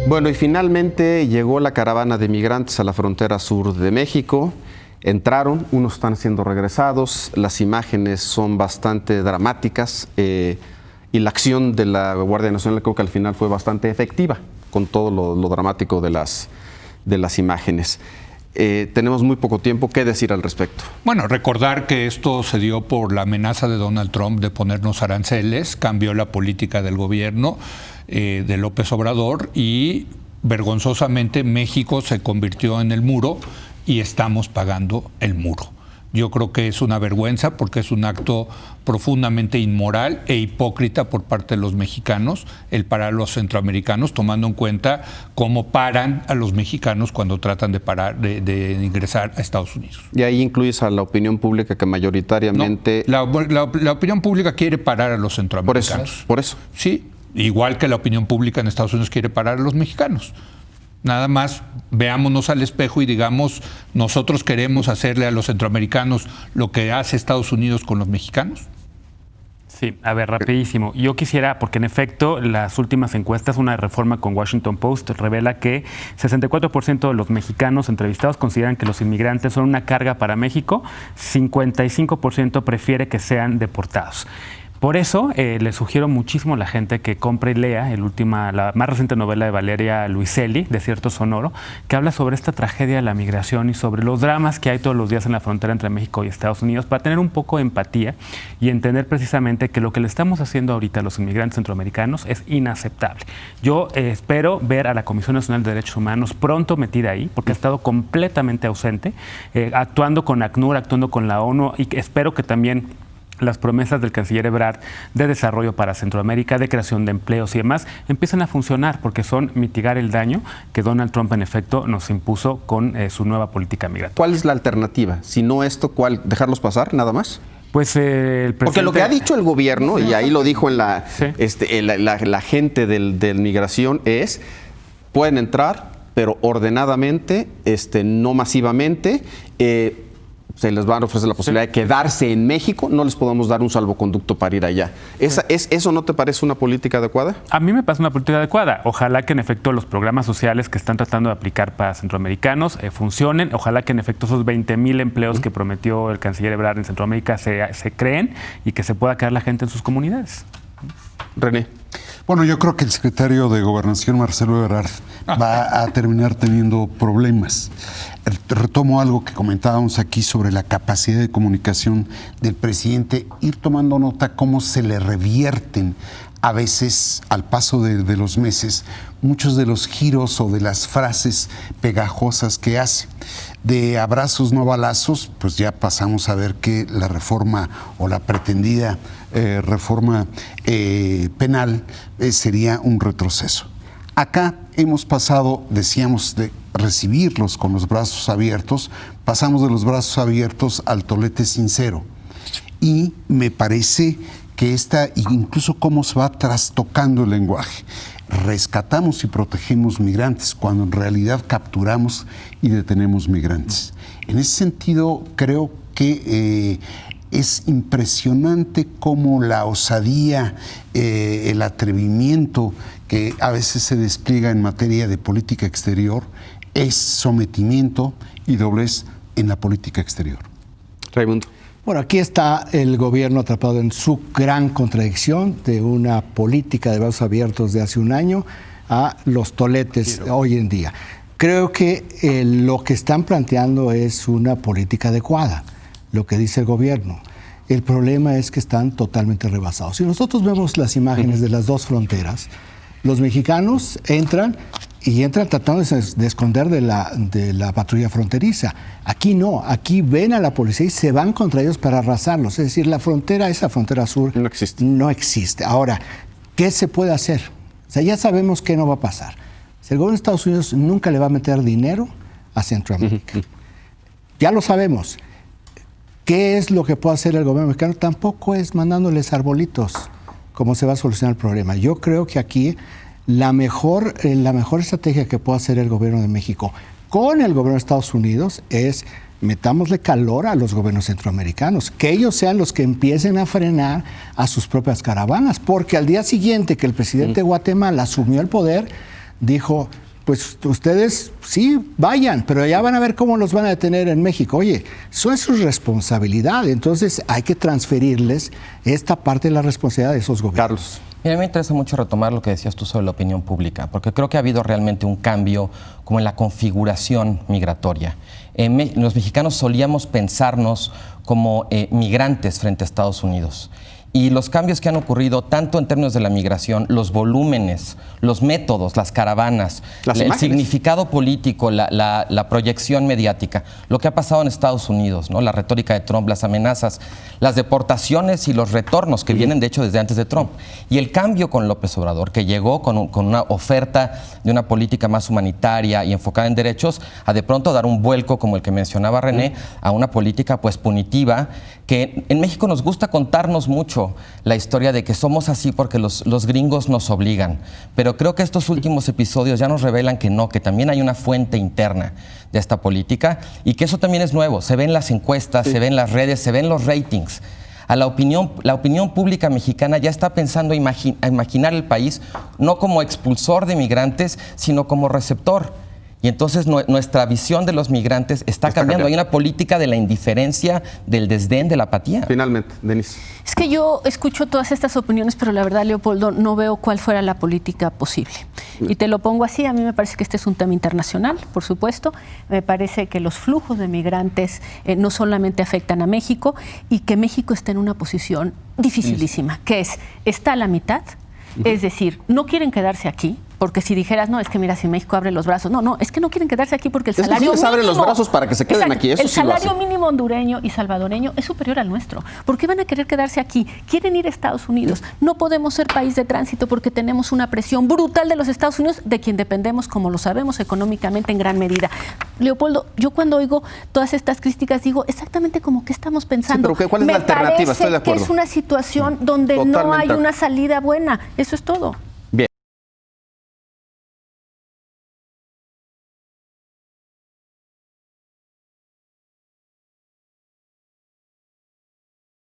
Bueno, y finalmente llegó la caravana de migrantes a la frontera sur de México. Entraron, unos están siendo regresados, las imágenes son bastante dramáticas y la acción de la Guardia Nacional creo que al final fue bastante efectiva con todo lo dramático de las imágenes. Tenemos muy poco tiempo. ¿Qué decir al respecto? Bueno, recordar que esto se dio por la amenaza de Donald Trump de ponernos aranceles, cambió la política del gobierno de López Obrador y vergonzosamente México se convirtió en el muro y estamos pagando el muro. Yo creo que es una vergüenza porque es un acto profundamente inmoral e hipócrita por parte de los mexicanos, el parar a los centroamericanos, tomando en cuenta cómo paran a los mexicanos cuando tratan de ingresar a Estados Unidos. Y ahí incluyes a la opinión pública que mayoritariamente... No, la opinión pública quiere parar a los centroamericanos. Por eso. Sí, igual que la opinión pública en Estados Unidos quiere parar a los mexicanos. Nada más veámonos al espejo y digamos, nosotros queremos hacerle a los centroamericanos lo que hace Estados Unidos con los mexicanos. Sí, a ver, rapidísimo. Yo quisiera, porque en efecto las últimas encuestas, una reforma con Washington Post revela que 64% de los mexicanos entrevistados consideran que los inmigrantes son una carga para México, 55% prefiere que sean deportados. Por eso le sugiero muchísimo a la gente que compre y lea la más reciente novela de Valeria Luiselli, Desierto Sonoro, que habla sobre esta tragedia de la migración y sobre los dramas que hay todos los días en la frontera entre México y Estados Unidos, para tener un poco de empatía y entender precisamente que lo que le estamos haciendo ahorita a los inmigrantes centroamericanos es inaceptable. Yo espero ver a la Comisión Nacional de Derechos Humanos pronto metida ahí, porque ha estado completamente ausente, actuando con ACNUR, actuando con la ONU, y espero que también las promesas del canciller Ebrard de desarrollo para Centroamérica, de creación de empleos y demás, empiezan a funcionar porque son mitigar el daño que Donald Trump en efecto nos impuso con su nueva política migratoria. ¿Cuál es la alternativa? Si no esto, ¿cuál? ¿Dejarlos pasar nada más? Pues el presidente... Porque lo que ha dicho el gobierno, y ahí lo dijo en la gente de migración, es pueden entrar, pero ordenadamente, no masivamente. Se les va a ofrecer la posibilidad de quedarse en México, no les podemos dar un salvoconducto para ir allá. ¿Eso no te parece una política adecuada? A mí me parece una política adecuada. Ojalá que en efecto los programas sociales que están tratando de aplicar para centroamericanos funcionen. Ojalá que en efecto esos 20,000 empleos que prometió el canciller Ebrard en Centroamérica se creen y que se pueda quedar la gente en sus comunidades. René. Bueno, yo creo que el secretario de Gobernación, Marcelo Ebrard, va a terminar teniendo problemas. Retomo algo que comentábamos aquí sobre la capacidad de comunicación del presidente, ir tomando nota cómo se le revierten a veces, al paso de los meses, muchos de los giros o de las frases pegajosas que hace. De abrazos no balazos, pues ya pasamos a ver que la reforma o la pretendida reforma penal sería un retroceso. Acá hemos pasado, decíamos, de recibirlos con los brazos abiertos, pasamos de los brazos abiertos al tolete sincero. Y me parece que incluso cómo se va trastocando el lenguaje. Rescatamos y protegemos migrantes cuando en realidad capturamos y detenemos migrantes. En ese sentido, creo que es impresionante cómo la osadía, el atrevimiento que a veces se despliega en materia de política exterior es sometimiento y doblez en la política exterior. Raimundo. Bueno, aquí está el gobierno atrapado en su gran contradicción de una política de brazos abiertos de hace un año a los toletes hoy en día. Creo que lo que están planteando es una política adecuada, lo que dice el gobierno. El problema es que están totalmente rebasados. Si nosotros vemos las imágenes de las dos fronteras, los mexicanos entran tratando de esconder de la patrulla fronteriza. Aquí no, aquí ven a la policía y se van contra ellos para arrasarlos. Es decir, esa frontera sur no existe. Ahora, ¿qué se puede hacer? O sea, ya sabemos que no va a pasar. El gobierno de Estados Unidos nunca le va a meter dinero a Centroamérica. Ya lo sabemos. ¿Qué es lo que puede hacer el gobierno mexicano? Tampoco es mandándoles arbolitos cómo se va a solucionar el problema. Yo creo que aquí la mejor estrategia que puede hacer el gobierno de México con el gobierno de Estados Unidos es metámosle calor a los gobiernos centroamericanos, que ellos sean los que empiecen a frenar a sus propias caravanas, porque al día siguiente que el presidente de Guatemala asumió el poder, dijo, pues ustedes sí, vayan, pero ya van a ver cómo los van a detener en México. Oye, eso es su responsabilidad, entonces hay que transferirles esta parte de la responsabilidad de esos gobiernos. Carlos. Mira, a mí me interesa mucho retomar lo que decías tú sobre la opinión pública, porque creo que ha habido realmente un cambio como en la configuración migratoria. Los mexicanos solíamos pensarnos como migrantes frente a Estados Unidos. Y los cambios que han ocurrido, tanto en términos de la migración, los volúmenes, los métodos, las caravanas, el significado político, la proyección mediática, lo que ha pasado en Estados Unidos, ¿no? La retórica de Trump, las amenazas, las deportaciones y los retornos que vienen, de hecho, desde antes de Trump. Y el cambio con López Obrador, que llegó con una oferta de una política más humanitaria y enfocada en derechos, a de pronto dar un vuelco, como el que mencionaba René, a una política pues punitiva, que en México nos gusta contarnos mucho la historia de que somos así porque los gringos nos obligan. Pero creo que estos últimos episodios ya nos revelan que no, que también hay una fuente interna de esta política y que eso también es nuevo. Se ven las encuestas, se ven las redes, se ven los ratings. La opinión pública mexicana ya está pensando a imaginar el país no como expulsor de migrantes, sino como receptor. Y entonces nuestra visión de los migrantes está cambiando. Hay una política de la indiferencia, del desdén, de la apatía. Finalmente, Denise. Es que yo escucho todas estas opiniones, pero la verdad, Leopoldo, no veo cuál fuera la política posible. Y te lo pongo así, a mí me parece que este es un tema internacional, por supuesto. Me parece que los flujos de migrantes no solamente afectan a México y que México está en una posición dificilísima, que está a la mitad. Es decir, no quieren quedarse aquí, porque si dijeras, no, es que mira, si México abre los brazos, no, es que no quieren quedarse aquí porque el salario mínimo... abre los brazos para que se queden aquí, eso el sí lo salario hacen. mínimo hondureño y salvadoreño es superior al nuestro. ¿Por qué van a querer quedarse aquí? Quieren ir a Estados Unidos. No podemos ser país de tránsito porque tenemos una presión brutal de los Estados Unidos, de quien dependemos, como lo sabemos, económicamente en gran medida. Leopoldo, yo cuando oigo todas estas críticas digo exactamente como que estamos pensando. Sí, pero ¿cuál es la alternativa? Estoy de acuerdo. Que es una situación donde no hay una salida buena. Eso es todo.